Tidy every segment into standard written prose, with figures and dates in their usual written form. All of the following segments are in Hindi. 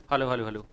Hello hello hello.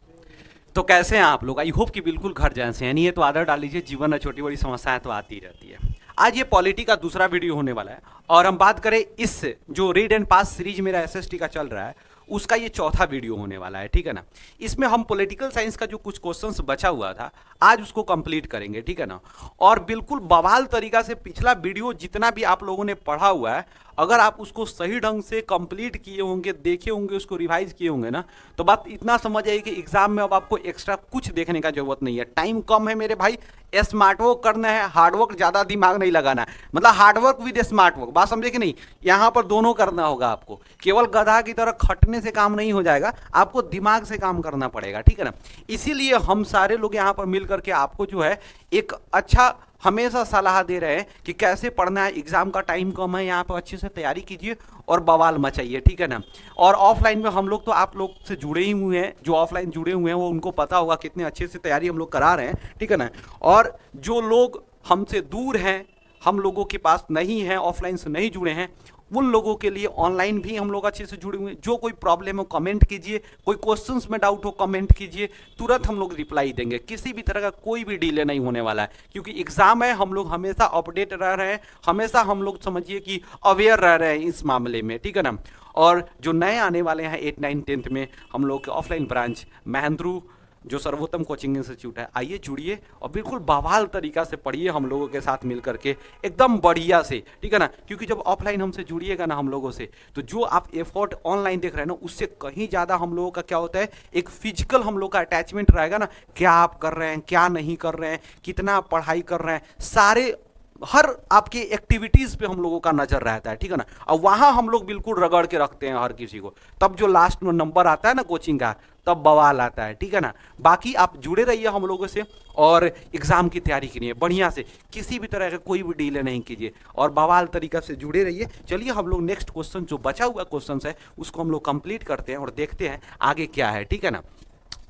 तो कैसे हैं आप लोग? आई होप कि बिल्कुल घर जैसे हैं। नहीं है तो आदर डाल लीजिए, जीवन में छोटी बड़ी समस्याएं तो आती रहती है। आज ये पॉलिटी का दूसरा वीडियो होने वाला है और हम बात करें इस जो रीड एंड पास सीरीज मेरा एसएसटी का चल रहा है उसका ये चौथा वीडियो होने वाला है, ठीक है ना। इसमें हम पॉलिटिकल साइंस का जो कुछ क्वेश्चंस बचा हुआ था आज उसको कंप्लीट करेंगे, ठीक है ना। और बिल्कुल बवाल तरीका से पिछला वीडियो जितना भी आप लोगों ने पढ़ा हुआ है, अगर आप उसको सही ढंग से कंप्लीट किए होंगे, देखे होंगे, उसको रिवाइज किए होंगे ना, तो बात इतना समझ आइए कि एग्जाम में अब आपको एक्स्ट्रा कुछ देखने का जरूरत नहीं है। टाइम कम है मेरे भाई, स्मार्ट वर्क करना है, हार्ड वर्क ज्यादा दिमाग नहीं लगाना है। मतलब hard work with smart work, बात समझे कि नहीं। यहाँ पर दोनों करना होगा आपको, केवल गधा की तरह खटने से काम नहीं हो जाएगा, आपको दिमाग से काम करना पड़ेगा, ठीक है ना। इसीलिए हम सारे लोग यहाँ पर मिल करके आपको जो है एक अच्छा हमेशा सलाह दे रहे हैं कि कैसे पढ़ना है। एग्जाम का टाइम कम है, यहाँ पर अच्छे से तैयारी कीजिए और बवाल मचाइए, ठीक है ना। और ऑफलाइन में हम लोग तो आप लोग से जुड़े ही हुए हैं, जो ऑफलाइन जुड़े हुए हैं वो उनको पता होगा कितने अच्छे से तैयारी हम लोग करा रहे हैं, ठीक है ना। और जो लोग हमसे दूर हैं, हम लोगों के पास नहीं है, ऑफलाइन से नहीं जुड़े हैं, उन लोगों के लिए ऑनलाइन भी हम लोग अच्छे से जुड़े हुए हैं। जो कोई प्रॉब्लम हो कमेंट कीजिए, कोई क्वेश्चंस में डाउट हो कमेंट कीजिए, तुरंत हम लोग रिप्लाई देंगे। किसी भी तरह का कोई भी डिले नहीं होने वाला है, क्योंकि एग्जाम है, हम लोग हमेशा अपडेट रह रहे हैं, हमेशा हम लोग समझिए कि अवेयर रह रहे हैं इस मामले में, ठीक है ना। और जो नए आने वाले हैं 8, 9, 10th में हम लोग के ऑफलाइन ब्रांच महेंद्रू जो सर्वोत्तम कोचिंग इंस्टीट्यूट है, आइए जुड़िए और बिल्कुल बवाल तरीका से पढ़िए हम लोगों के साथ मिल करके एकदम बढ़िया से, ठीक है ना। क्योंकि जब ऑफलाइन हमसे जुड़िएगा ना हम लोगों से, तो जो आप एफर्ट ऑनलाइन देख रहे हैं ना, उससे कहीं ज़्यादा हम लोगों का क्या होता है, एक फिजिकल हम लोग का अटैचमेंट रहेगा ना। क्या आप कर रहे हैं, क्या नहीं कर रहे हैं, कितना आप पढ़ाई कर रहे हैं, सारे हर आपकी एक्टिविटीज पे हम लोगों का नजर रहता है, ठीक है ना। और वहां हम लोग बिल्कुल रगड़ के रखते हैं हर किसी को। तब जो लास्ट में नंबर आता है ना कोचिंग का, तब बवाल आता है, ठीक है ना। बाकी आप जुड़े रहिए हम लोगों से और एग्जाम की तैयारी करिए बढ़िया से, किसी भी तरह का कोई भी डिले नहीं कीजिए और बवाल तरीका से जुड़े रहिए। चलिए हम लोग नेक्स्ट क्वेश्चन जो बचा हुआ क्वेश्चन है उसको हम लोग कंप्लीट करते हैं और देखते हैं आगे क्या है, ठीक है ना।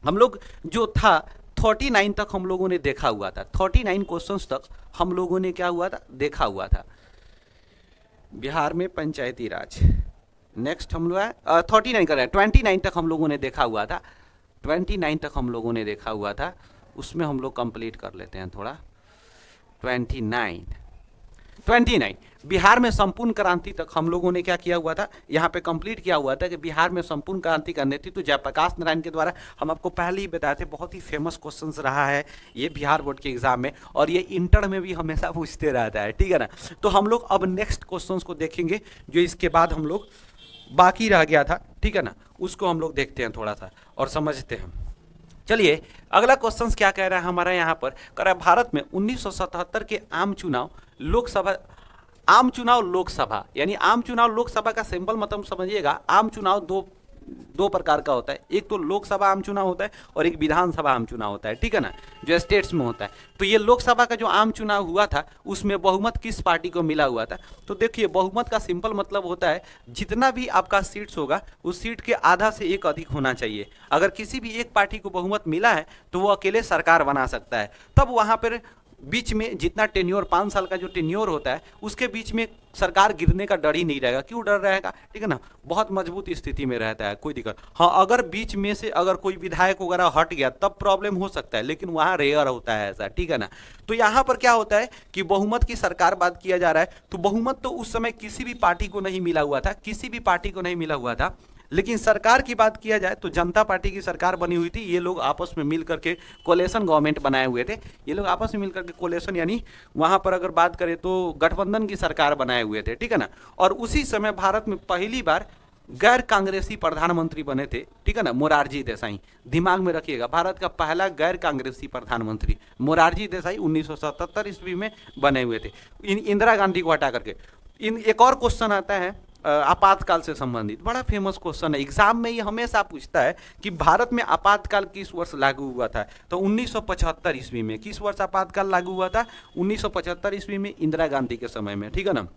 हम लोग जो था 39 तक हम लोगों ने देखा हुआ था, 39 क्वेश्चंस तक हम लोगों ने क्या हुआ था, देखा हुआ था। बिहार में पंचायती राज, नेक्स्ट हम लोग 39 कर रहे हैं, 29 तक हम लोगों ने देखा हुआ था, 29 तक हम लोगों ने देखा हुआ था, उसमें हम लोग कंप्लीट कर लेते हैं थोड़ा। 29 29 बिहार में संपूर्ण क्रांति तक हम लोगों ने क्या किया हुआ था, यहाँ पे कंप्लीट किया हुआ था कि बिहार में संपूर्ण क्रांति का नेतृत्व जयप्रकाश नारायण के द्वारा। हम आपको पहले ही बताए थे, बहुत ही फेमस क्वेश्चन रहा है ये बिहार बोर्ड के एग्जाम में, और ये इंटर में भी हमेशा पूछते रहता है, ठीक है ना। तो हम लोग अब नेक्स्ट क्वेश्चन को देखेंगे जो इसके बाद हम लोग बाकी रह गया था, ठीक है ना, उसको हम लोग देखते हैं थोड़ा सा और समझते हैं। चलिए अगला क्वेश्चन क्या कह रहा है हमारा, यहाँ पर कह रहा है भारत में 1977 के आम चुनाव लोकसभा, आम चुनाव लोकसभा, यानी आम चुनाव लोकसभा का सिंपल मतलब समझिएगा, आम चुनाव दो प्रकार का होता है। एक तो लोकसभा आम चुनाव होता है और एक विधानसभा आम चुनाव होता है, ठीक है ना, जो स्टेट्स में होता है। तो ये लोकसभा का जो आम चुनाव हुआ था उसमें बहुमत किस पार्टी को मिला हुआ था। तो देखिए बहुमत का सिंपल मतलब होता है जितना भी आपका सीट्स होगा उस सीट के आधा से एक अधिक होना चाहिए। अगर किसी भी एक पार्टी को बहुमत मिला है तो वो अकेले सरकार बना सकता है। तब वहाँ पर बीच में जितना टेन्योर 5 साल का जो टेन्योर होता है उसके बीच में सरकार गिरने का डर ही नहीं रहेगा। क्यों डर रहेगा, ठीक है ना, बहुत मजबूत स्थिति में रहता है, कोई दिक्कत। हाँ अगर बीच में से अगर कोई विधायक वगैरह हट गया तब प्रॉब्लम हो सकता है, लेकिन वहाँ रेयर होता है ऐसा, ठीक है ना। तो यहाँ पर क्या होता है कि बहुमत की सरकार बात किया जा रहा है, तो बहुमत तो उस समय किसी भी पार्टी को नहीं मिला हुआ था, किसी भी पार्टी को नहीं मिला हुआ था। लेकिन सरकार की बात किया जाए तो जनता पार्टी की सरकार बनी हुई थी। ये लोग आपस में मिल करके कोलेशन गवर्नमेंट बनाए हुए थे, ये लोग आपस में मिल करके कोलेशन, यानी वहां पर अगर बात करें तो गठबंधन की सरकार बनाए हुए थे, ठीक है ना। और उसी समय भारत में पहली बार गैर कांग्रेसी प्रधानमंत्री बने थे, ठीक है ना, मोरारजी देसाई। दिमाग में रखिएगा, भारत का पहला गैर कांग्रेसी प्रधानमंत्री मोरारजी देसाई 1977 ईस्वी में बने हुए थे, इंदिरा गांधी को हटा करके। एक और क्वेश्चन आता है आपातकाल से संबंधित, बड़ा फेमस क्वेश्चन है, एग्जाम में ये हमेशा पूछता है कि भारत में आपातकाल किस वर्ष लागू हुआ था। तो 1975 ईस्वी में। किस वर्ष आपातकाल लागू हुआ था, 1975 ईस्वी में, इंदिरा गांधी के समय में, ठीक है ना।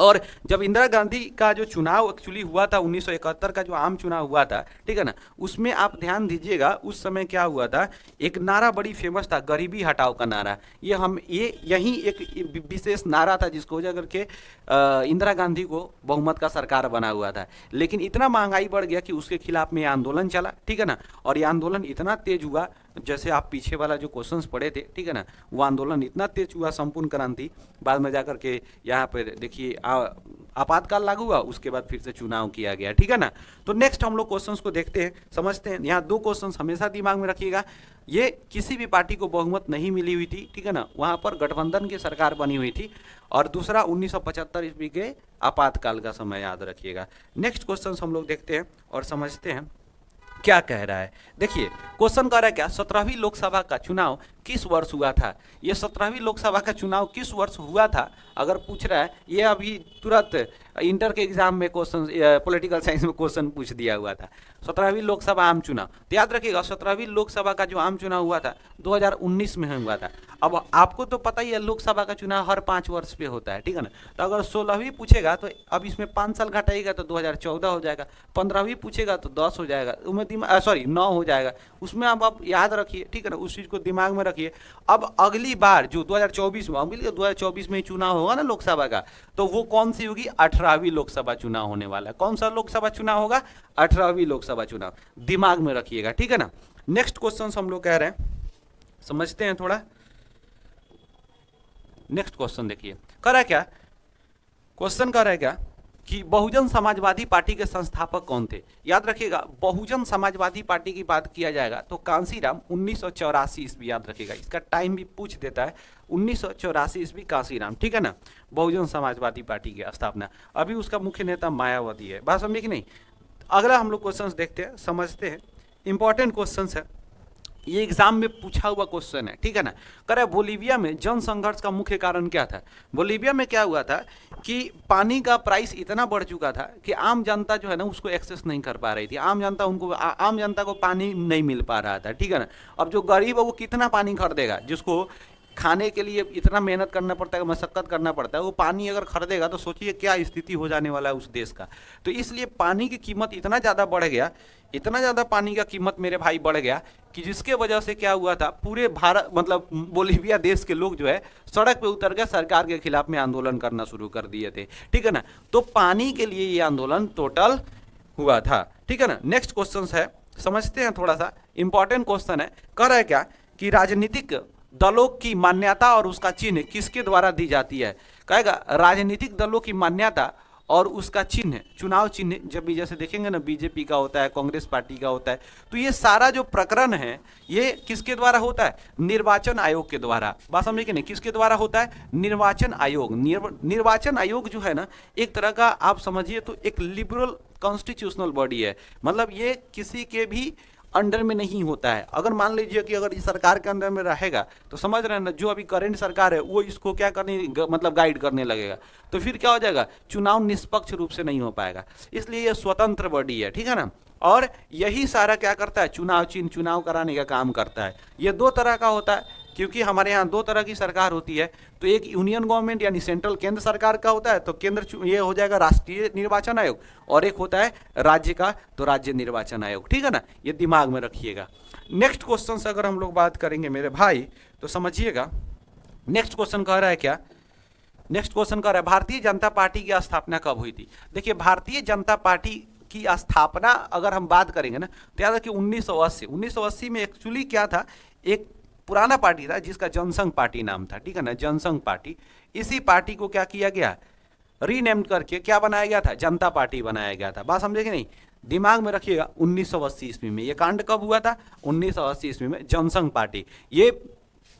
और जब इंदिरा गांधी का जो चुनाव एक्चुअली हुआ था 1971 का जो आम चुनाव हुआ था, ठीक है ना, उसमें आप ध्यान दीजिएगा उस समय क्या हुआ था, एक नारा बड़ी फेमस था, गरीबी हटाओ का नारा। ये यही एक विशेष नारा था जिसको वजह करके इंदिरा गांधी को बहुमत का सरकार बना हुआ था। लेकिन इतना महंगाई बढ़ गया कि उसके खिलाफ में आंदोलन चला, ठीक है ना, और ये आंदोलन इतना तेज हुआ, जैसे आप पीछे वाला जो क्वेश्चंस पढ़े थे, ठीक है ना, वो आंदोलन इतना तेज हुआ, संपूर्ण क्रांति, बाद में जाकर के यहाँ पर देखिए आपातकाल लागू हुआ, उसके बाद फिर से चुनाव किया गया, ठीक है ना। तो नेक्स्ट हम लोग क्वेश्चंस को देखते हैं, समझते हैं। यहाँ दो क्वेश्चंस हमेशा दिमाग में रखिएगा, ये किसी भी पार्टी को बहुमत नहीं मिली हुई थी, ठीक है ना, वहाँ पर गठबंधन की सरकार बनी हुई थी, और दूसरा 1975 ईस्वी के आपातकाल का समय याद रखिएगा। नेक्स्ट क्वेश्चन हम लोग देखते हैं और समझते हैं क्या कह रहा है। देखिए क्वेश्चन कह रहा है क्या, 17वीं लोकसभा का चुनाव किस वर्ष हुआ था। ये 17वीं लोकसभा का चुनाव किस वर्ष हुआ था अगर पूछ रहा है, ये अभी तुरंत इंटर के एग्जाम में क्वेश्चन, पॉलिटिकल साइंस में क्वेश्चन पूछ दिया हुआ था। 17वीं लोकसभा आम चुनाव, तो याद रखिएगा 17वीं लोकसभा का जो आम चुनाव हुआ था 2019 में हुआ था। अब आपको तो पता ही है लोकसभा का चुनाव हर 5 वर्ष पे होता है, ठीक है ना, तो अगर 16वीं पूछेगा तो अब इसमें 5 साल घटाएगा तो 2014 हो जाएगा, 15वीं पूछेगा तो 10 हो जाएगा, सॉरी 9 हो जाएगा, उसमें आप याद रखिए, ठीक है ना, उस चीज़ को दिमाग में रखिए। अब अगली बार जो 2024 में, अगली 2024 में चुनाव होगा ना लोकसभा का, तो वो कौन सी होगी, 18वीं लोकसभा चुनाव होने वाला है। कौन सा लोकसभा चुनाव होगा, 18वीं लोकसभा चुनाव, दिमाग में रखिएगा, ठीक है ना। नेक्स्ट क्वेश्चन हम लोग कह रहे हैं, समझते हैं थोड़ा। नेक्स्ट क्वेश्चन देखिए, कह रहा है क्या, क्वेश्चन कह रहा है क्या कि बहुजन समाजवादी पार्टी के संस्थापक कौन थे। याद रखिएगा बहुजन समाजवादी पार्टी की बात किया जाएगा तो कांसीराम 1984 ईस्वी, याद रखिएगा, इसका टाइम भी पूछ देता है, 1984 ईस्वी कांसीराम, ठीक है ना, बहुजन समाजवादी पार्टी की स्थापना। अभी उसका मुख्य नेता मायावती है, बात समझे कि नहीं। अगला हम लोग क्वेश्चन देखते हैं, समझते हैं, इंपॉर्टेंट क्वेश्चन है, ये एग्जाम में पूछा हुआ क्वेश्चन है, ठीक है ना। कह रहा है बोलीविया में जन संघर्ष का मुख्य कारण क्या था। बोलीविया में क्या हुआ था कि पानी का प्राइस इतना बढ़ चुका था कि आम जनता जो है ना उसको एक्सेस नहीं कर पा रही थी, आम जनता को पानी नहीं मिल पा रहा था, ठीक है ना। अब जो गरीब है वो कितना पानी खरीदेगा, जिसको खाने के लिए इतना मेहनत करना पड़ता है, मशक्कत करना पड़ता है, वो पानी अगर खरीदेगा तो सोचिए क्या स्थिति हो जाने वाला है उस देश का। तो इसलिए पानी की कीमत इतना ज़्यादा बढ़ गया, इतना ज़्यादा पानी का कीमत मेरे भाई बढ़ गया कि जिसके वजह से क्या हुआ था, पूरे भारत मतलब बोलीविया देश के लोग जो है सड़क पे उतर के सरकार के खिलाफ में आंदोलन करना शुरू कर दिए थे, ठीक है ना। तो पानी के लिए ये आंदोलन टोटल हुआ था, ठीक है ना। नेक्स्ट क्वेश्चन है, समझते हैं थोड़ा सा, इंपॉर्टेंट क्वेश्चन है। कह रहा है क्या कि राजनीतिक दलों की मान्यता और उसका चिन्ह किसके द्वारा दी जाती है। कहेगा राजनीतिक दलों की मान्यता और उसका चिन्ह, चुनाव चिन्ह, जब भी जैसे देखेंगे ना बीजेपी का होता है, कांग्रेस पार्टी का होता है, तो ये सारा जो प्रकरण है ये किसके द्वारा होता है, निर्वाचन आयोग के द्वारा। बात समझे कि नहीं, किसके द्वारा होता है, निर्वाचन आयोग। निर्वाचन आयोग जो है ना एक तरह का आप समझिए तो एक लिबरल कॉन्स्टिट्यूशनल बॉडी है, मतलब ये किसी के भी अंडर में नहीं होता है। अगर मान लीजिए कि अगर इस सरकार के अंदर में रहेगा तो समझ रहे हैं ना, जो अभी करंट सरकार है वो इसको क्या करने मतलब गाइड करने लगेगा, तो फिर क्या हो जाएगा, चुनाव निष्पक्ष रूप से नहीं हो पाएगा। इसलिए ये स्वतंत्र बॉडी है, ठीक है ना। और यही सारा क्या करता है, चुनाव चिन्ह, चुनाव कराने का काम करता है। ये दो तरह का होता है, क्योंकि हमारे यहाँ दो तरह की सरकार होती है, तो एक यूनियन गवर्नमेंट यानी सेंट्रल केंद्र सरकार का होता है, तो केंद्र ये हो जाएगा राष्ट्रीय निर्वाचन आयोग, और एक होता है राज्य का, तो राज्य निर्वाचन आयोग, ठीक है ना, ये दिमाग में रखिएगा। नेक्स्ट क्वेश्चन से अगर हम लोग बात करेंगे मेरे भाई तो समझिएगा, नेक्स्ट क्वेश्चन कह रहा है क्या, नेक्स्ट क्वेश्चन कह रहा है भारतीय जनता पार्टी की स्थापना कब हुई थी। देखिए भारतीय जनता पार्टी की स्थापना अगर हम बात करेंगे ना तो याद रखिए 1980 में एक्चुअली क्या था, एक पुराना पार्टी था जिसका जनसंघ पार्टी नाम था, ठीक है ना, जनसंघ पार्टी। इसी पार्टी को क्या किया गया, रीनेम करके क्या बनाया गया था, जनता पार्टी बनाया गया था। बात समझे कि नहीं, दिमाग में रखिएगा 1980 ईस्वी में। ये कांड कब हुआ था, 1980 ईस्वी में, जनसंघ पार्टी। ये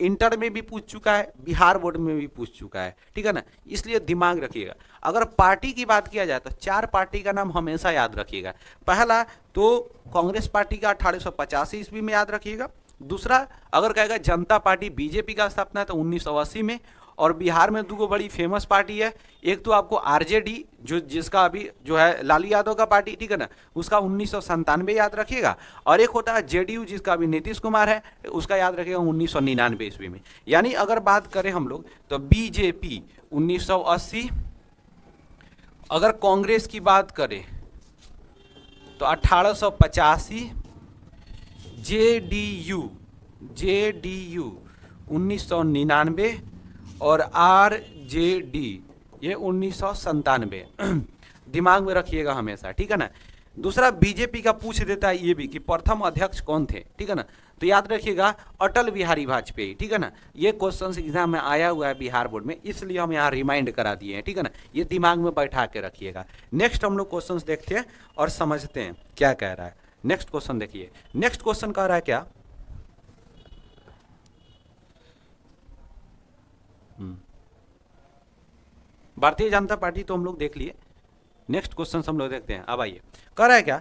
इंटर में भी पूछ चुका है, बिहार बोर्ड में भी पूछ चुका है, ठीक है ना, इसलिए दिमाग रखिएगा। अगर पार्टी की बात किया जाए तो 4 पार्टी का नाम हमेशा याद रखिएगा। पहला तो कांग्रेस पार्टी का 1885 ईस्वी में याद रखिएगा। दूसरा अगर कहेगा जनता पार्टी बीजेपी का स्थापना तो 1980 में। और बिहार में 2 बड़ी फेमस पार्टी है, एक तो आपको आरजेडी जो जिसका अभी जो है लालू यादव का पार्टी, ठीक है ना, उसका 1997 याद रखिएगा। और एक होता है जेडीयू जिसका अभी नीतीश कुमार है, उसका याद रखिएगा 1999 ईस्वी में। यानी अगर बात करें हम लोग तो बीजेपी 1980, अगर कांग्रेस की बात करें तो 1885, जेडीयू 1999 और आरजेडी ये 1997। दिमाग में रखिएगा हमेशा, ठीक है ना। दूसरा बीजेपी का पूछ देता है ये भी कि प्रथम अध्यक्ष कौन थे, ठीक है ना। तो याद रखिएगा अटल बिहारी वाजपेयी, ठीक है ना। ये क्वेश्चन एग्जाम में आया हुआ है बिहार बोर्ड में, इसलिए हम यहाँ रिमाइंड करा दिए हैं, ठीक है ना। ये दिमाग में बैठा के रखिएगा। नेक्स्ट हम लोग क्वेश्चन देखते हैं और समझते हैं क्या कह रहा है। नेक्स्ट क्वेश्चन देखिए, नेक्स्ट क्वेश्चन कह रहा है क्या, भारतीय जनता पार्टी तो हम लोग देख लिए। नेक्स्ट क्वेश्चन हम लोग देखते हैं। अब आइए, कह रहा है क्या,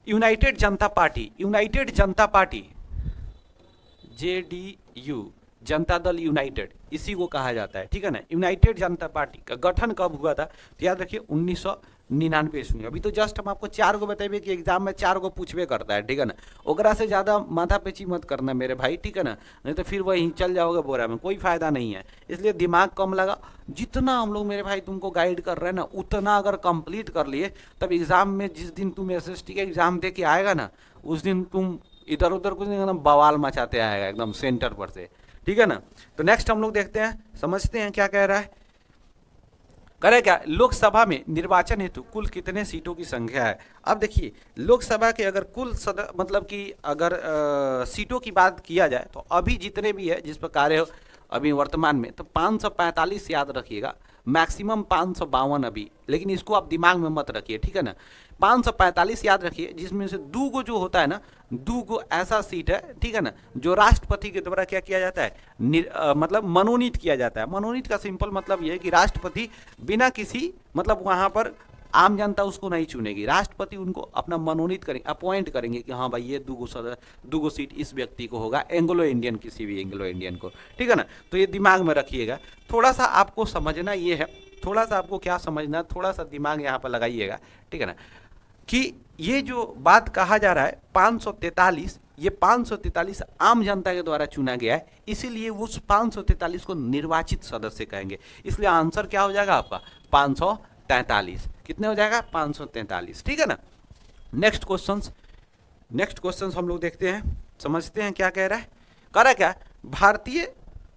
यूनाइटेड जनता party JDU, Janata Dal United, इसी को कहा जाता है, ठीक है ना। यूनाइटेड जनता पार्टी का गठन कब हुआ था, तो याद रखिए 1999 ईस्वी। अभी तो जस्ट हम आपको 4 गो बताइए कि एग्जाम में 4 गो पूछबे करता है, ठीक है ना। ओकरा से ज़्यादा माथा पेची मत करना मेरे भाई, ठीक है ना, नहीं तो फिर वहीं चल जाओगे बोरा में, कोई फायदा नहीं है। इसलिए दिमाग कम लगा, जितना हम लोग मेरे भाई तुमको गाइड कर रहे हैं ना, उतना अगर कंप्लीट कर लिए तब एग्जाम में जिस दिन तुम एसएसटी का एग्जाम दे के आएगा ना, उस दिन तुम इधर उधर कुछ नहीं, एकदम बवाल मचाते आएगा एकदम सेंटर पर से, ठीक है ना। तो नेक्स्ट हम लोग देखते हैं, समझते हैं क्या कह रहा है। करे क्या, लोकसभा में निर्वाचन हेतु कुल कितने सीटों की संख्या है। अब देखिए लोकसभा के अगर कुल मतलब कि अगर सीटों की बात किया जाए तो अभी जितने भी है जिस प्रकार है अभी वर्तमान में, तो 545 याद रखिएगा, मैक्सिमम 552 अभी, लेकिन इसको आप दिमाग में मत रखिए, ठीक है ना। 545 याद रखिए, जिसमें से 2 गो जो होता है ना, 2 गो ऐसा सीट है, ठीक है ना, जो राष्ट्रपति के द्वारा क्या किया जाता है, मतलब मनोनीत किया जाता है। मनोनीत का सिंपल मतलब ये है कि राष्ट्रपति बिना किसी मतलब वहाँ पर आम जनता उसको नहीं चुनेगी, राष्ट्रपति उनको अपना मनोनीत करेंगे, अपॉइंट करेंगे कि हाँ भाई ये 2 गो सीट इस व्यक्ति को होगा, एंग्लो इंडियन, किसी भी एंग्लो इंडियन को, ठीक है ना। तो ये दिमाग में रखिएगा। थोड़ा सा आपको समझना ये है, थोड़ा सा आपको क्या समझना, थोड़ा सा दिमाग यहाँ पर लगाइएगा, ठीक है ना, कि ये जो बात कहा जा रहा है 543, ये 543 आम जनता के द्वारा चुना गया है, इसीलिए उस 543 को निर्वाचित सदस्य कहेंगे। इसलिए आंसर क्या हो जाएगा आपका 543। कितने हो जाएगा 543, ठीक है ना। नेक्स्ट क्वेश्चंस हम लोग देखते हैं, समझते हैं क्या कह रहा है। कह रहा है क्या,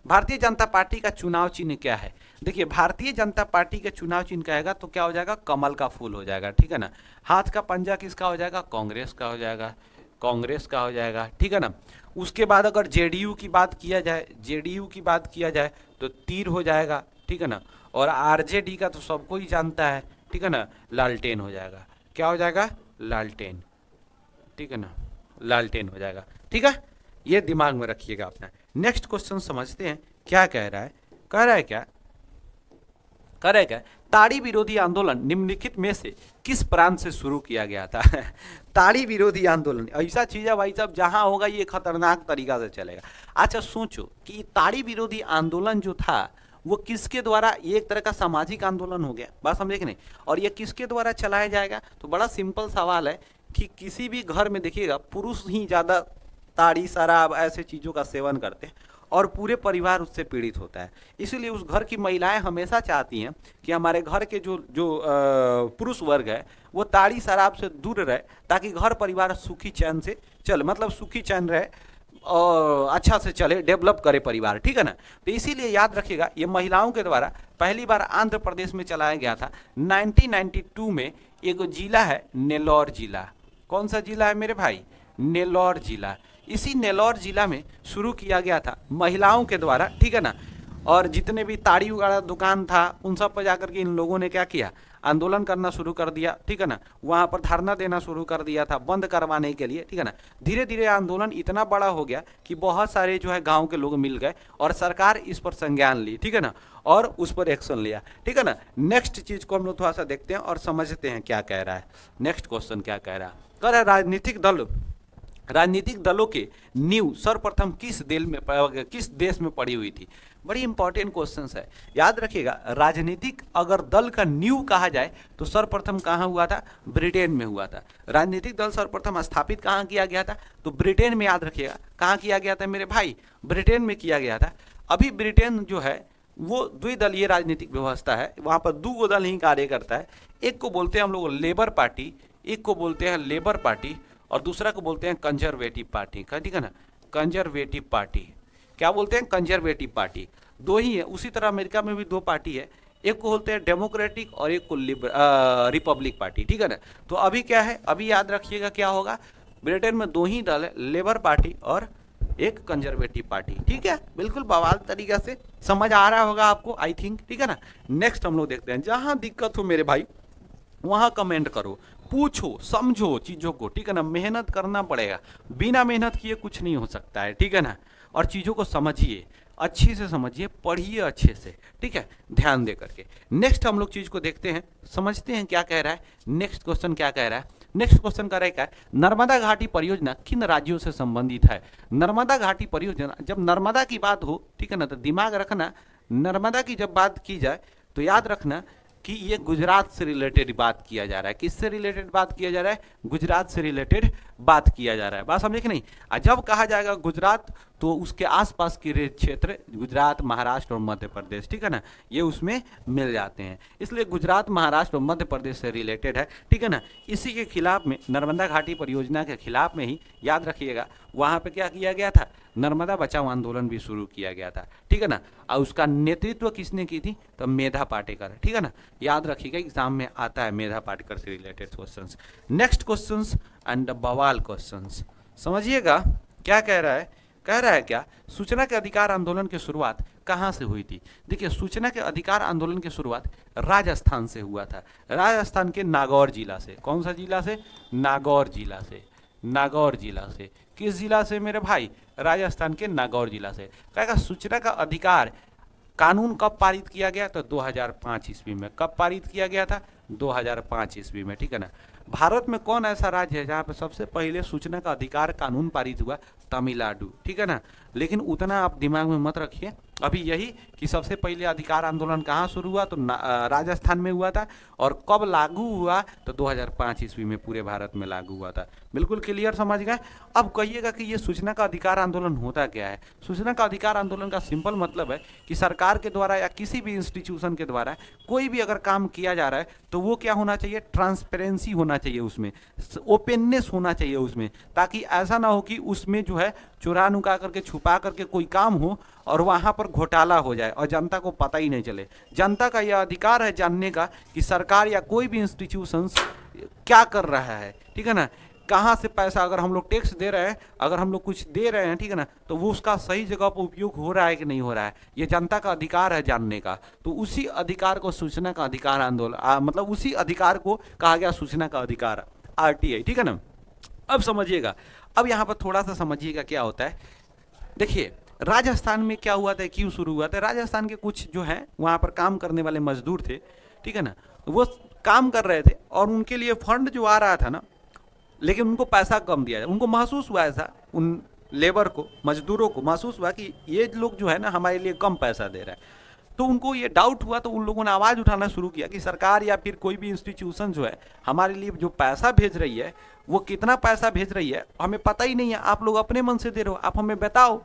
भारतीय जनता पार्टी का चुनाव चिन्ह क्या है। देखिए भारतीय जनता पार्टी का चुनाव चिन्ह कहेगा तो क्या हो जाएगा, कमल का फूल हो जाएगा, ठीक है ना। हाथ का पंजा किसका हो जाएगा, कांग्रेस का हो जाएगा, ठीक है ना। उसके बाद अगर जेडीयू की बात किया जाए तो तीर हो जाएगा, ठीक है ना। और आरजेडी का तो सबको ही जानता है, ठीक है ना, लालटेन हो जाएगा। क्या हो जाएगा, लालटेन, ठीक है ना, लालटेन हो जाएगा, ठीक है। ये दिमाग में रखिएगा अपना। नेक्स्ट क्वेश्चन समझते हैं क्या कह रहा है। कह रहा है क्या, ताड़ी विरोधी आंदोलन निम्नलिखित में से किस प्रांत से शुरू किया गया था। ताड़ी विरोधी आंदोलन ऐसा चीज है भाई साहब, जहां होगा ये खतरनाक तरीका से चलेगा। अच्छा सोचो कि ताड़ी विरोधी आंदोलन जो था वो किसके द्वारा, ये एक तरह का सामाजिक आंदोलन हो गया, बात समझे कि नहीं। और ये किसके द्वारा चलाया जाएगा, तो बड़ा सिंपल सवाल है कि किसी भी घर में देखिएगा पुरुष ही ज़्यादा ताड़ी शराब ऐसे चीज़ों का सेवन करते हैं और पूरे परिवार उससे पीड़ित होता है। इसीलिए उस घर की महिलाएं हमेशा चाहती हैं कि हमारे घर के जो पुरुष वर्ग है वो ताड़ी शराब से दूर रहे, ताकि घर परिवार सुखी चैन से चले, मतलब सुखी चैन रहे और अच्छा से चले, डेवलप करे परिवार, ठीक है ना। तो इसीलिए याद रखिएगा ये महिलाओं के द्वारा पहली बार आंध्र प्रदेश में चलाया गया था 1992 में। एक जिला है नेल्लौर जिला, कौन सा जिला है मेरे भाई, नेल्लौर जिला। इसी नेल्लौर जिला में शुरू किया गया था महिलाओं के द्वारा, ठीक है ना। और जितने भी ताड़ी वगैरह दुकान था उन सब पर जाकर के इन लोगों ने क्या किया, आंदोलन करना शुरू कर दिया, ठीक है ना। वहाँ पर धरना देना शुरू कर दिया था बंद करवाने के लिए, ठीक है ना। धीरे धीरे आंदोलन इतना बड़ा हो गया कि बहुत सारे जो है गांव के लोग मिल गए और सरकार इस पर संज्ञान ली, ठीक है ना, और उस पर एक्शन लिया, ठीक है ना। नेक्स्ट चीज को हम लोग थोड़ा सा देखते हैं और समझते हैं क्या कह रहा है। नेक्स्ट क्वेश्चन क्या कह रहा है, कह रहा है राजनीतिक दलों के नींव सर्वप्रथम किस देश में पड़ी हुई थी। बड़ी इंपॉर्टेंट क्वेश्चन है, याद रखिएगा। राजनीतिक अगर दल का नींव कहा जाए तो सर्वप्रथम कहाँ हुआ था, ब्रिटेन में हुआ था। राजनीतिक दल सर्वप्रथम स्थापित कहाँ किया गया था, तो ब्रिटेन में। याद रखिएगा कहाँ किया गया था मेरे भाई, ब्रिटेन में किया गया था। अभी ब्रिटेन जो है वो द्विदलीय राजनीतिक व्यवस्था है, वहाँ पर दो दल ही कार्य करता है। एक को बोलते हैं हम लोग लेबर पार्टी, एक को बोलते हैं लेबर पार्टी, और दूसरा को बोलते हैं कंजर्वेटिव पार्टी। ठीक है ना, कंजर्वेटिव पार्टी। क्या बोलते हैं? Conservative party. दो ही है। उसी तरह अमेरिका में भी दो पार्टी है, एक को बोलते हैं डेमोक्रेटिक और एक को रिपब्लिक पार्टी। ठीक है ना। तो अभी क्या है, अभी याद रखिएगा क्या होगा, ब्रिटेन में दो ही दल है, लेबर पार्टी और एक कंजर्वेटिव पार्टी। ठीक है, बिल्कुल बवाल तरीका से समझ आ रहा होगा आपको, आई थिंक। ठीक है ना। नेक्स्ट हम लोग देखते हैं, जहां दिक्कत हो मेरे भाई वहां कमेंट करो, पूछो, समझो चीजों को। ठीक है ना, मेहनत करना पड़ेगा, बिना मेहनत किए कुछ नहीं हो सकता है। ठीक है ना। और चीजों को समझिए, अच्छे से समझिए, पढ़िए अच्छे से। ठीक है, ध्यान दे करके। नेक्स्ट हम लोग चीज को देखते हैं, समझते हैं क्या कह रहा है। नेक्स्ट क्वेश्चन क्या कह रहा है? नेक्स्ट क्वेश्चन का क्या है, नर्मदा घाटी परियोजना किन राज्यों से संबंधित है? नर्मदा घाटी परियोजना, जब नर्मदा की बात हो, ठीक है ना, तो दिमाग रखना, नर्मदा की जब बात की जाए तो याद रखना कि ये गुजरात से रिलेटेड बात किया जा रहा है। किससे रिलेटेड बात किया जा रहा है? गुजरात से रिलेटेड बात किया जा रहा है। बात समझे कि नहीं? जब कहा जाएगा गुजरात तो उसके आसपास के क्षेत्र, गुजरात, महाराष्ट्र और मध्य प्रदेश, ठीक है ना, ये उसमें मिल जाते हैं। इसलिए गुजरात, महाराष्ट्र और मध्य प्रदेश से रिलेटेड है। ठीक है ना। इसी के खिलाफ में, नर्मदा घाटी परियोजना के खिलाफ में ही याद रखिएगा, वहाँ पे क्या किया गया था, नर्मदा बचाओ आंदोलन भी शुरू किया गया था। ठीक है ना। और उसका नेतृत्व किसने की थी? तो मेधा पाटेकर। ठीक है ना, याद रखिएगा, एग्जाम में आता है मेधा पाटेकर से related questions. Next questions and बवाल क्वेश्चंस, समझिएगा क्या कह रहा है। कह रहा है क्या, सूचना के अधिकार आंदोलन की शुरुआत कहाँ से हुई थी? देखिए, सूचना के अधिकार आंदोलन की शुरुआत राजस्थान से हुआ था, राजस्थान के नागौर जिला से। कौन सा जिला से? नागौर जिला से। नागौर जिला से। किस जिला से मेरे भाई? राजस्थान के नागौर जिला से। कहेगा सूचना का अधिकार कानून कब पारित किया गया? तो 2005 ईस्वी में। कब पारित किया गया था? 2005 ईस्वी में। ठीक है ना। भारत में कौन ऐसा राज्य है जहाँ पे सबसे पहले सूचना का अधिकार कानून पारित हुआ? तमिलनाडु। ठीक है ना। लेकिन उतना आप दिमाग में मत रखिए अभी यही कि सबसे पहले अधिकार आंदोलन कहाँ शुरू हुआ, तो राजस्थान में हुआ था। और कब लागू हुआ? तो 2005 ईस्वी में पूरे भारत में लागू हुआ था। बिल्कुल क्लियर, समझ गए? अब कहिएगा कि ये सूचना का अधिकार आंदोलन होता क्या है? सूचना का अधिकार आंदोलन का सिंपल मतलब है कि सरकार के द्वारा या किसी भी इंस्टीट्यूशन के द्वारा कोई भी अगर काम किया जा रहा है तो वो क्या होना चाहिए? ट्रांसपेरेंसी होना चाहिए, उसमें ओपननेस होना चाहिए उसमें, ताकि ऐसा ना हो कि उसमें जो है चुरा नुका करके, छुपा करके कोई काम हो और वहां पर घोटाला हो जाए और जनता को पता ही नहीं चले। जनता का यह अधिकार है जानने का कि सरकार या कोई भी इंस्टीट्यूशंस क्या कर रहा है। ठीक है ना। कहाँ से पैसा, अगर हम लोग टैक्स दे रहे हैं, अगर हम लोग कुछ दे रहे हैं, ठीक है ना, तो वो उसका सही जगह पर उपयोग हो रहा है कि नहीं हो रहा है, ये जनता का अधिकार है जानने का। तो उसी अधिकार को सूचना का अधिकार आंदोलन मतलब उसी अधिकार को कहा गया सूचना का अधिकार, RTI। ठीक है ना। अब समझिएगा, अब यहाँ पर थोड़ा सा समझिएगा क्या होता है। देखिए, राजस्थान में क्या हुआ था, क्यों शुरू हुआ था? राजस्थान के कुछ जो है वहाँ पर काम करने वाले मजदूर थे, ठीक है ना, वो काम कर रहे थे और उनके लिए फंड जो आ रहा था ना, लेकिन उनको पैसा कम दिया। उनको महसूस हुआ ऐसा, उन लेबर को, मजदूरों को महसूस हुआ कि ये लोग जो है ना हमारे लिए कम पैसा दे रहा है। तो उनको ये डाउट हुआ, तो उन लोगों ने आवाज़ उठाना शुरू किया कि सरकार या फिर कोई भी इंस्टीट्यूशन जो है हमारे लिए जो पैसा भेज रही है वो कितना पैसा भेज रही है हमें पता ही नहीं है, आप लोग अपने मन से दे रहे हो, आप हमें बताओ।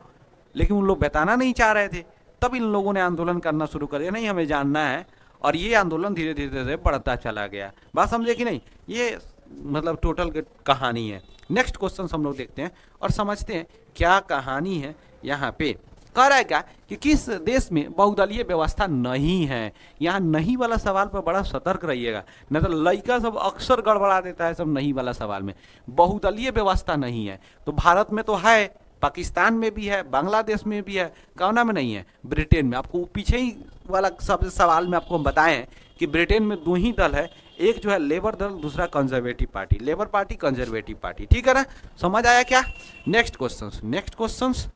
लेकिन उन लोग बताना नहीं चाह रहे थे। तब इन लोगों ने आंदोलन करना शुरू कर दिया, नहीं हमें जानना है। और ये आंदोलन धीरे धीरे धीरे बढ़ता चला गया। बात समझे कि नहीं? ये मतलब टोटल कहानी है। नेक्स्ट क्वेश्चन हम लोग देखते हैं और समझते हैं क्या कहानी है। यहाँ पे कह रहा है क्या कि किस देश में बहुदलीय व्यवस्था नहीं है? यहाँ नहीं वाला सवाल पर बड़ा सतर्क रहिएगा, नहीं तो लड़का सब अक्सर गड़बड़ा देता है सब नहीं वाला सवाल में। बहुदलीय व्यवस्था नहीं है तो भारत में तो है, पाकिस्तान में भी है, बांग्लादेश में भी है, कौना में नहीं है? ब्रिटेन में। आपको पीछे ही वाला सब सवाल में आपको हम बताए हैं कि ब्रिटेन में दो ही दल है, एक जो है लेबर दल, दूसरा conservative party. Labour party, conservative party. ठीक है ना, समझ आया क्या? नेक्स्ट क्वेश्चंस, नेक्स्ट क्वेश्चंस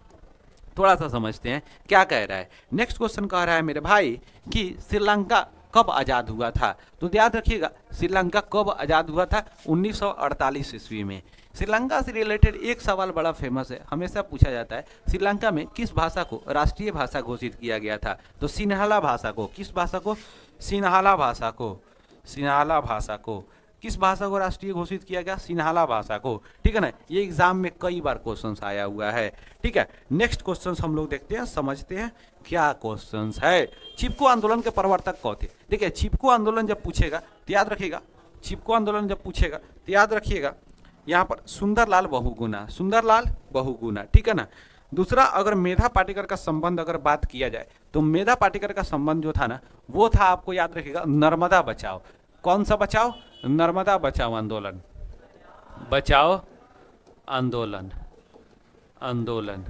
थोड़ा सा समझते हैं क्या कह रहा है। नेक्स्ट क्वेश्चन कह रहा है मेरे भाई कि श्रीलंका कब आज़ाद हुआ था? तो याद रखिएगा, श्रीलंका कब आज़ाद हुआ था? 1948 ईस्वी में। श्रीलंका से रिलेटेड एक सवाल बड़ा फेमस है, हमेशा पूछा जाता है, श्रीलंका में किस भाषा को राष्ट्रीय भाषा घोषित किया गया था? तो सिन्हाला भाषा को। किस भाषा को? सिन्हाला भाषा को। सिन्हाला भाषा को किस भाषा को राष्ट्रीय घोषित किया गया? सिन्हाला भाषा को, ठीक है ना। ये एग्जाम में कई बार क्वेश्चन आया हुआ है, ठीक है। नेक्स्ट क्वेश्चन हम लोग देखते हैं, समझते हैं क्या क्वेश्चन है। चिपको आंदोलन के प्रवर्तक कौन थे? देखिए चिपको आंदोलन जब पूछेगा तो याद रखिएगा, चिपको आंदोलन जब पूछेगा तो याद रखिएगा यहाँ पर सुंदरलाल बहुगुणा, सुंदरलाल बहुगुणा, ठीक है ना। दूसरा, अगर मेधा पाटेकर का संबंध अगर बात किया जाए तो मेधा पाटेकर का संबंध जो था ना वो था, आपको याद रखिएगा, नर्मदा बचाओ। कौन सा बचाओ? नर्मदा बचाओ आंदोलन, बचाओ आंदोलन, आंदोलन,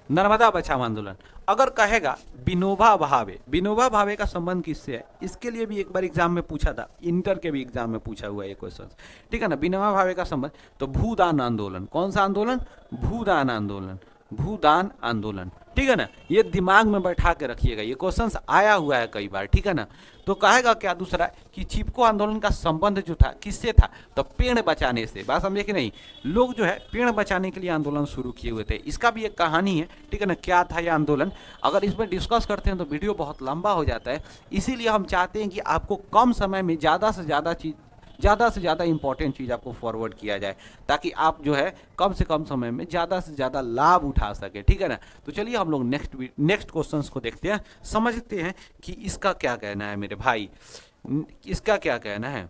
नर्मदा बचाओ आंदोलन। अगर कहेगा विनोबा भावे, विनोबा भावे का संबंध किससे है? इसके लिए भी एक बार एग्जाम में पूछा था, इंटर के भी एग्जाम में पूछा हुआ है ये क्वेश्चन, ठीक है ना। विनोबा भावे का संबंध तो भूदान आंदोलन, कौन सा आंदोलन? भूदान आंदोलन, भूदान आंदोलन, ठीक है ना। ये दिमाग में बैठा के रखिएगा, ये क्वेश्चंस आया हुआ है कई बार, ठीक है ना। तो कहेगा क्या दूसरा कि चिपको आंदोलन का संबंध जो था किससे था? तो पेड़ बचाने से। बात समझे कि नहीं? लोग जो है पेड़ बचाने के लिए आंदोलन शुरू किए हुए थे, इसका भी एक कहानी है, ठीक है ना। क्या था ये आंदोलन? अगर इसमें डिस्कस करते हैं तो वीडियो बहुत लंबा हो जाता है, इसीलिए हम चाहते हैं कि आपको कम समय में ज़्यादा से ज़्यादा इंपॉर्टेंट चीज़ आपको फॉरवर्ड किया जाए, ताकि आप जो है कम से कम समय में ज़्यादा से ज़्यादा लाभ उठा सके, ठीक है ना। तो चलिए हम लोग नेक्स्ट क्वेश्चंस को देखते हैं, समझते हैं कि इसका क्या कहना है मेरे भाई, इसका क्या कहना है।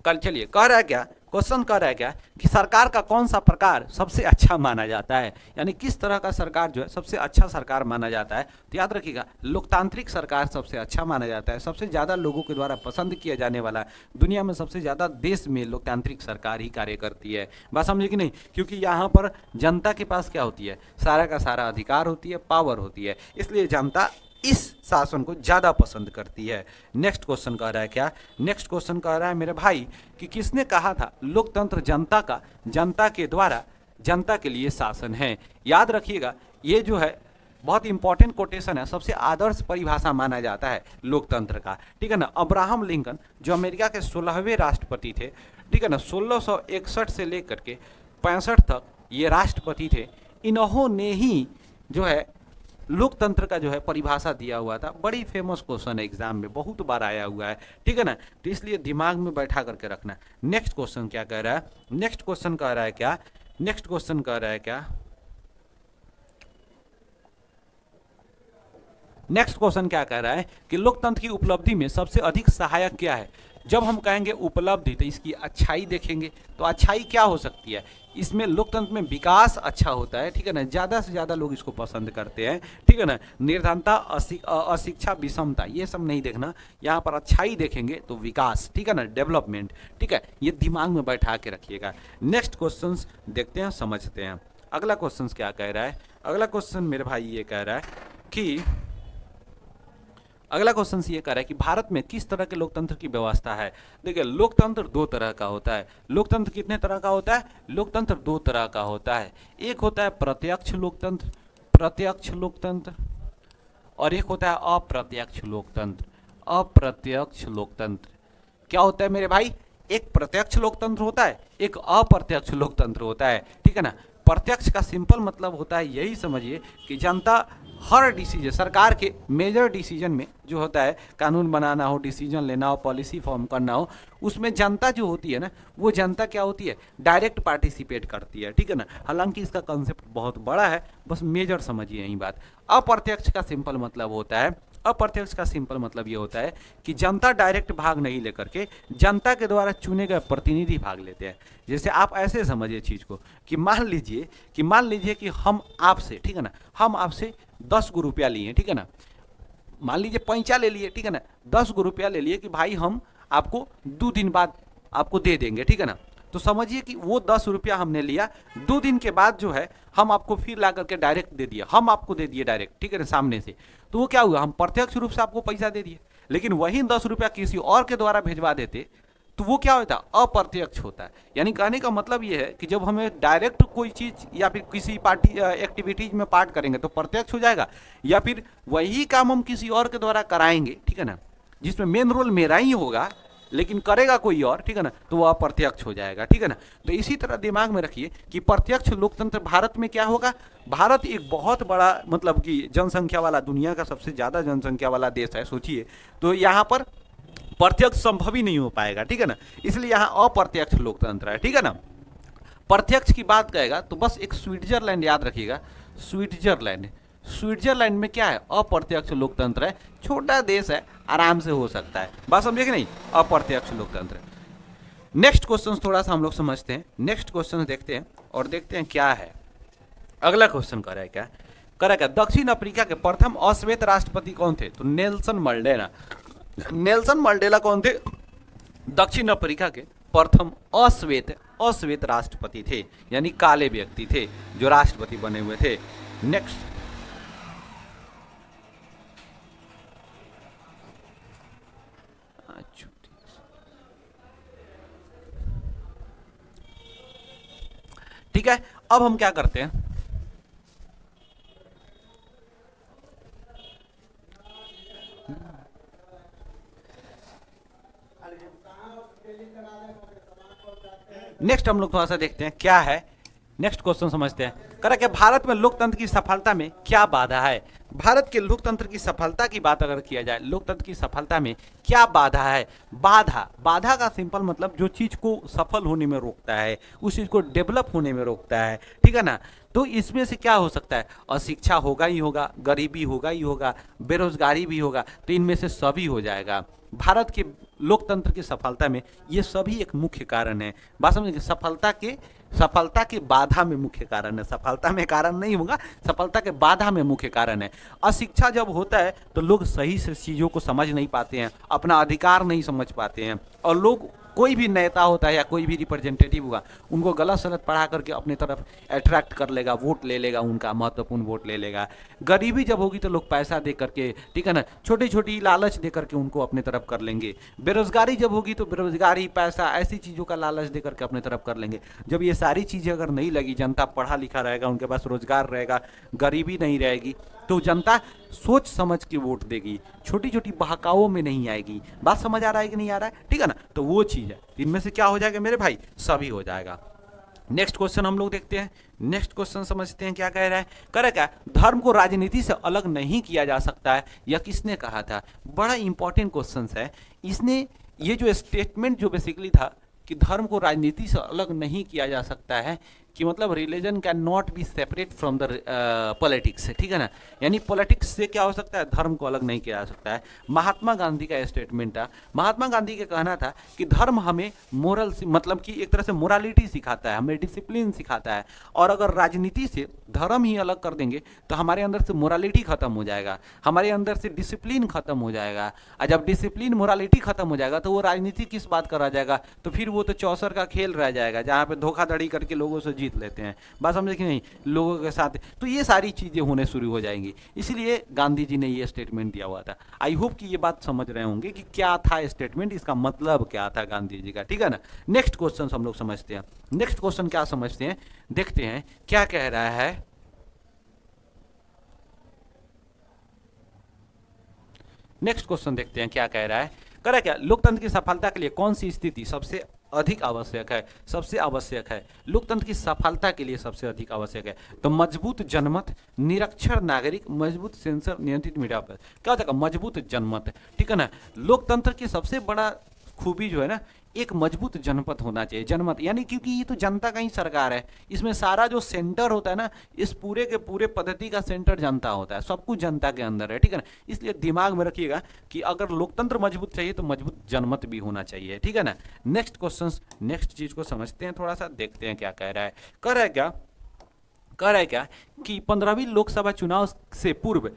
कल चलिए कह रहा है क्या, क्वेश्चन कह रहा है क्या कि सरकार का कौन सा प्रकार सबसे अच्छा माना जाता है, यानी किस तरह का सरकार जो है सबसे अच्छा सरकार माना जाता है। तो याद रखिएगा लोकतांत्रिक सरकार सबसे अच्छा माना जाता है, सबसे ज़्यादा लोगों के द्वारा पसंद किया जाने वाला, दुनिया में सबसे ज़्यादा देश में लोकतांत्रिक सरकार ही कार्य करती है। बात समझे कि नहीं? क्योंकि यहाँ पर जनता के पास क्या होती है? सारा का सारा अधिकार होती है, पावर होती है, इसलिए जनता इस शासन को ज़्यादा पसंद करती है। नेक्स्ट क्वेश्चन कह रहा है क्या? नेक्स्ट क्वेश्चन कह रहा है मेरे भाई कि किसने कहा था लोकतंत्र जनता का, जनता के द्वारा जनता के लिए शासन है। याद रखिएगा ये जो है बहुत इंपॉर्टेंट कोटेशन है, सबसे आदर्श परिभाषा माना जाता है लोकतंत्र का, ठीक है ना। अब्राहम लिंकन जो अमेरिका के 16वें राष्ट्रपति थे, ठीक है ना, 1661 से लेकर के 65 तक ये राष्ट्रपति थे, इन्होंने ही जो है लोकतंत्र का जो है परिभाषा दिया हुआ था। बड़ी फेमस क्वेश्चन है, एग्जाम में बहुत बार आया हुआ है, ठीक है ना। तो इसलिए दिमाग में बैठा करके रखना। नेक्स्ट क्वेश्चन क्या कह रहा है? नेक्स्ट क्वेश्चन कह रहा है क्या? नेक्स्ट क्वेश्चन कह रहा है क्या? नेक्स्ट क्वेश्चन क्या कह रहा है कि लोकतंत्र की उपलब्धि में सबसे अधिक सहायक क्या है? जब हम कहेंगे उपलब्धि तो इसकी अच्छाई देखेंगे, तो अच्छाई क्या हो सकती है? इसमें लोकतंत्र में विकास अच्छा होता है, ठीक है ना, ज़्यादा से ज़्यादा लोग इसको पसंद करते हैं, ठीक है ना। निर्धनता, अशिक्षा, विषमता ये सब नहीं देखना, यहाँ पर अच्छाई देखेंगे तो विकास, ठीक है ना, डेवलपमेंट, ठीक है। ये दिमाग में बैठा के रखिएगा। नेक्स्ट क्वेश्चन देखते हैं, समझते हैं। अगला क्वेश्चन क्या कह रहा है? अगला क्वेश्चन मेरे भाई ये कह रहा है कि अगला क्वेश्चन ये कह रहा है कि भारत में किस तरह के लोकतंत्र की व्यवस्था है। देखिए लोकतंत्र दो तरह का होता है। लोकतंत्र कितने तरह का होता है? लोकतंत्र दो तरह का होता है। एक होता है प्रत्यक्ष लोकतंत्र, प्रत्यक्ष लोकतंत्र, और एक होता है अप्रत्यक्ष लोकतंत्र, अप्रत्यक्ष लोकतंत्र। क्या होता है मेरे भाई? एक प्रत्यक्ष लोकतंत्र होता है, एक अप्रत्यक्ष लोकतंत्र होता है, ठीक है ना। प्रत्यक्ष का सिंपल मतलब होता है, यही समझिए कि जनता हर डिसीजन, सरकार के मेजर डिसीजन में जो होता है, कानून बनाना हो, डिसीजन लेना हो, पॉलिसी फॉर्म करना हो, उसमें जनता जो होती है ना, वो जनता क्या होती है? डायरेक्ट पार्टिसिपेट करती है, ठीक है ना। हालांकि इसका कंसेप्ट बहुत बड़ा है, बस मेजर समझिए यही बात। अप्रत्यक्ष का सिंपल मतलब होता है, अप्रत्यक्ष का सिंपल मतलब ये होता है कि जनता डायरेक्ट भाग नहीं लेकर के जनता के द्वारा चुने गए प्रतिनिधि भाग लेते हैं। जैसे आप ऐसे समझिए चीज़ को कि मान लीजिए कि हम आपसे, ठीक है ना, हम आपसे 10 गो रुपया लिए, ठीक है ना, मान लीजिए पैंचा ले लिए, ठीक है ना, 10 गो रुपया ले लिए कि भाई हम आपको 2 दिन बाद आपको दे देंगे, ठीक है ना। तो समझिए कि वो 10 रुपया हमने लिया, 2 दिन के बाद जो है हम आपको फिर ला करके डायरेक्ट दे दिया, हम आपको दे दिए डायरेक्ट, ठीक है ना, सामने से। तो वो क्या हुआ? हम प्रत्यक्ष रूप से आपको पैसा दे दिए, लेकिन वही 10 रुपया किसी और के द्वारा भिजवा देते तो वो क्या होता है? अप्रत्यक्ष होता है। यानी कहने का मतलब ये है कि जब हमें डायरेक्ट कोई चीज़ या फिर किसी पार्टी एक्टिविटीज में पार्ट करेंगे तो प्रत्यक्ष हो जाएगा, या फिर वही काम हम किसी और के द्वारा कराएंगे, ठीक है ना, जिसमें मेन रोल मेरा ही होगा लेकिन करेगा कोई और, ठीक है ना, तो वह अप्रत्यक्ष हो जाएगा, ठीक है ना। तो इसी तरह दिमाग में रखिए कि प्रत्यक्ष लोकतंत्र भारत में क्या होगा? भारत एक बहुत बड़ा मतलब कि जनसंख्या वाला, दुनिया का सबसे ज़्यादा जनसंख्या वाला देश है, सोचिए। तो यहाँ पर प्रत्यक्ष संभव ही नहीं हो पाएगा, ठीक है ना, इसलिए यहाँ अप्रत्यक्ष लोकतंत्र है, ठीक है ना। प्रत्यक्ष की बात कहेगा तो बस एक स्विट्जरलैंड याद रखिएगा, स्विट्जरलैंड। स्विट्जरलैंड में क्या है, अप्रत्यक्ष लोकतंत्र है, छोटा देश है, आराम से हो सकता है, बात समझे कि नहीं, अप्रत्यक्ष लोकतंत्र। नेक्स्ट क्वेश्चन थोड़ा सा हम लोग समझते हैं, नेक्स्ट क्वेश्चन देखते हैं और देखते हैं क्या है। अगला क्वेश्चन कर रहा है क्या, दक्षिण अफ्रीका के प्रथम अश्वेत राष्ट्रपति कौन थे, तो नेल्सन मंडेला। नेल्सन मंडेला कौन थे, दक्षिण अफ्रीका के प्रथम अश्वेत राष्ट्रपति थे, यानी काले व्यक्ति थे जो राष्ट्रपति बने हुए थे। नेक्स्ट, ठीक है, अब हम क्या करते हैं, नेक्स्ट हम लोग थोड़ा सा देखते हैं क्या है, नेक्स्ट क्वेश्चन समझते हैं। कह कि भारत में लोकतंत्र की सफलता में क्या बाधा है, भारत के लोकतंत्र की सफलता की बात अगर किया जाए, लोकतंत्र की सफलता में क्या बाधा है। बाधा का सिंपल मतलब जो चीज को सफल होने में रोकता है, उस चीज को डेवलप होने में रोकता है, ठीक है ना। तो इसमें से क्या हो सकता है, अशिक्षा होगा ही होगा, गरीबी होगा ही होगा, बेरोजगारी भी होगा, तो इनमें से सभी हो जाएगा। भारत के लोकतंत्र की सफलता में ये सभी एक मुख्य कारण है, बात समझिए, सफलता के बाधा में मुख्य कारण है, सफलता में कारण नहीं होगा, सफलता के बाधा में मुख्य कारण है। अशिक्षा जब होता है तो लोग सही से चीज़ों को समझ नहीं पाते हैं, अपना अधिकार नहीं समझ पाते हैं, और लोग, कोई भी नेता होता है या कोई भी रिप्रेजेंटेटिव होगा, उनको गलत सलत पढ़ा करके अपने तरफ अट्रैक्ट कर लेगा, वोट ले लेगा, उनका महत्वपूर्ण वोट ले लेगा। गरीबी जब होगी तो लोग पैसा दे करके, ठीक है ना, छोटी छोटी लालच दे करके उनको अपने तरफ कर लेंगे। बेरोजगारी जब होगी तो बेरोजगारी, पैसा, ऐसी चीज़ों का लालच दे करके अपने तरफ कर लेंगे। जब ये सारी चीज़ें अगर नहीं लगी, जनता पढ़ा लिखा रहेगा, उनके पास रोजगार रहेगा, गरीबी नहीं रहेगी, तो जनता सोच समझ के वोट देगी, छोटी छोटी बहकावों में नहीं आएगी। बात समझ आ रहा है कि नहीं आ रहा है, ठीक है ना। तो वो चीज़ है, इनमें से क्या हो जाएगा मेरे भाई, सभी हो जाएगा। नेक्स्ट क्वेश्चन हम लोग देखते हैं, नेक्स्ट क्वेश्चन समझते हैं क्या कह रहा है। कह रहा है क्या, धर्म को राजनीति से अलग नहीं किया जा सकता है, यह किसने कहा था। बड़ा इंपॉर्टेंट क्वेश्चन है, इसने ये जो स्टेटमेंट जो बेसिकली था कि धर्म को राजनीति से अलग नहीं किया जा सकता है, कि मतलब religion can not be separate from the politics, ठीक है ना, यानी पॉलिटिक्स से क्या हो सकता है, धर्म को अलग नहीं किया जा सकता है। महात्मा गांधी का स्टेटमेंट था, महात्मा गांधी का कहना था कि धर्म हमें मोरल, मतलब कि एक तरह से मोरालिटी सिखाता है, हमें डिसिप्लिन सिखाता है, और अगर राजनीति से धर्म ही अलग कर देंगे तो हमारे अंदर से मोरालिटी खत्म हो जाएगा, हमारे अंदर से डिसिप्लिन खत्म हो जाएगा, और जब डिसिप्लिन मोरालिटी खत्म हो जाएगा तो वो राजनीति किस बात का रह जाएगा, तो फिर वो तो चौसर का खेल रह जाएगा, जहाँ पे धोखाधड़ी करके लोगों से जीत लेते हैं, बात समझे कि नहीं, लोगों के साथ। तो ये सारी चीज़ें होने शुरू हो जाएंगी, इसलिए गांधी जी ने ये स्टेटमेंट दिया हुआ था। आई होप कि ये बात समझ रहे होंगे कि क्या था स्टेटमेंट, इसका मतलब क्या था गांधी जी का, ठीक है ना। नेक्स्ट क्वेश्चन हम लोग समझते हैं, नेक्स्ट क्वेश्चन क्या समझते हैं, देखते हैं क्या कह रहा है। नेक्स्ट क्वेश्चन देखते हैं क्या कह रहा है। कह रहा है क्या, लोकतंत्र की सफलता के लिए कौन सी स्थिति सबसे अधिक आवश्यक है, सबसे आवश्यक है, लोकतंत्र की सफलता के लिए सबसे अधिक आवश्यक है। तो मजबूत जनमत, निरक्षर नागरिक, मजबूत सेंसर, नियंत्रित मीडिया पर। क्या हो जाएगा, मजबूत जनमत, ठीक है ना। लोकतंत्र की सबसे बड़ा खूबी जो है ना, एक मजबूत जनपद होना चाहिए, जनमत, यानी क्योंकि ये तो जनता का ही सरकार है, इसमें सारा जो सेंटर होता है ना, इस पूरे के पूरे पद्धति का सेंटर जनता होता है, सब कुछ जनता के अंदर है, ठीक है ना। इसलिए दिमाग में रखिएगा कि अगर लोकतंत्र मजबूत चाहिए तो मजबूत जनमत भी होना चाहिए, ठीक है ना। नेक्स्ट क्वेश्चन, नेक्स्ट चीज को समझते हैं, थोड़ा सा देखते हैं क्या कह रहा है। कह रहा है क्या कि 15वीं लोकसभा चुनाव से पूर्व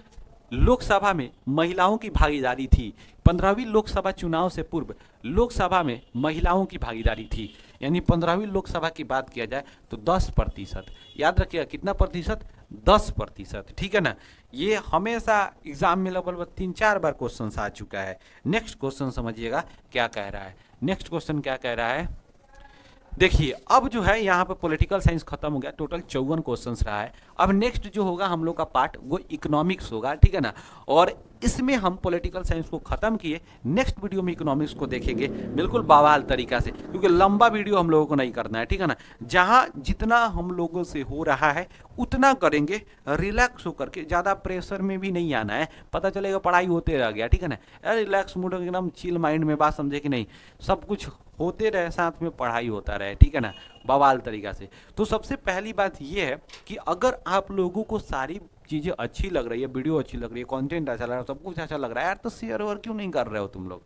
लोकसभा में महिलाओं की भागीदारी थी, 15वीं लोकसभा चुनाव से पूर्व लोकसभा में महिलाओं की भागीदारी थी, यानी 15वीं लोकसभा की बात किया जाए तो 10%, याद रखिएगा कितना प्रतिशत, 10%, ठीक है ना। ये हमेशा एग्जाम में लगभग 3-4 बार क्वेश्चन आ चुका है। नेक्स्ट क्वेश्चन समझिएगा क्या कह रहा है, नेक्स्ट क्वेश्चन क्या कह रहा है। देखिए अब जो है यहाँ पे पॉलिटिकल साइंस खत्म हो गया, टोटल 54 क्वेश्चंस रहा है। अब नेक्स्ट जो होगा हम लोग का पार्ट वो इकोनॉमिक्स होगा, ठीक है ना। और इसमें हम पॉलिटिकल साइंस को खत्म किए, नेक्स्ट वीडियो में इकोनॉमिक्स को देखेंगे बिल्कुल बवाल तरीका से, क्योंकि लंबा वीडियो हम लोगों को नहीं करना है, ठीक है ना। जहाँ जितना हम लोगों से हो रहा है उतना करेंगे, रिलैक्स होकर के, ज़्यादा प्रेशर में भी नहीं आना है। पता चलेगा पढ़ाई होते रह गया, ठीक है ना। रिलैक्स मूड एकदम चिल माइंड में बात समझे कि नहीं, सब कुछ होते रहे, साथ में पढ़ाई होता रहे, ठीक है ना, बवाल तरीका से। तो सबसे पहली बात ये है कि अगर आप लोगों को सारी चीज़ें अच्छी लग रही है, वीडियो अच्छी लग रही है, कंटेंट अच्छा लग रहा है, सब कुछ अच्छा लग रहा है यार, तो शेयर ओवर क्यों नहीं कर रहे हो तुम लोग?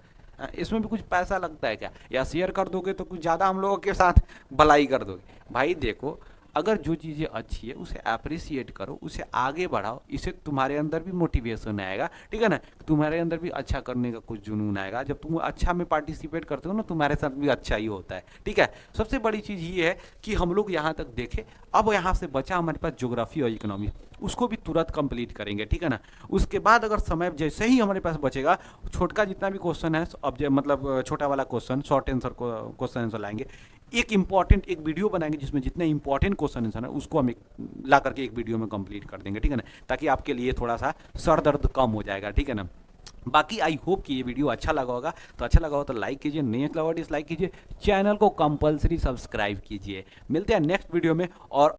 इसमें भी कुछ पैसा लगता है क्या? या शेयर कर दोगे तो कुछ ज़्यादा हम लोगों के साथ भलाई कर दोगे? भाई देखो, अगर जो चीज़ें अच्छी है उसे अप्रिसिएट करो, उसे आगे बढ़ाओ, इससे तुम्हारे अंदर भी मोटिवेशन आएगा, ठीक है ना। तुम्हारे अंदर भी अच्छा करने का कुछ जुनून आएगा। जब तुम अच्छा में पार्टिसिपेट करते हो ना, तुम्हारे साथ भी अच्छा ही होता है, ठीक है। सबसे बड़ी चीज़ ये है कि हम लोग यहाँ तक देखें। अब यहाँ से बचा हमारे पास ज्योग्राफी और इकोनॉमी, उसको भी तुरंत कंप्लीट करेंगे, ठीक है ना। उसके बाद अगर समय जैसे ही हमारे पास बचेगा, छोटा जितना भी क्वेश्चन है, अब मतलब छोटा वाला question, short answer question answer लाएंगे। एक इंपॉर्टेंट एक वीडियो बनाएंगे जिसमें जितने इंपॉर्टेंट क्वेश्चन आंसर है उसको हम ला करके एक वीडियो में कंप्लीट कर देंगे, ठीक है ना, ताकि आपके लिए थोड़ा सा सर दर्द कम हो जाएगा, ठीक है ना। बाकी आई होप कि ये वीडियो अच्छा लगा होगा, तो अच्छा लगा हो तो लाइक कीजिए, नहीं अच्छा लगा डिसलाइक कीजिए, चैनल को कंपलसरी सब्सक्राइब कीजिए। मिलते हैं नेक्स्ट वीडियो में और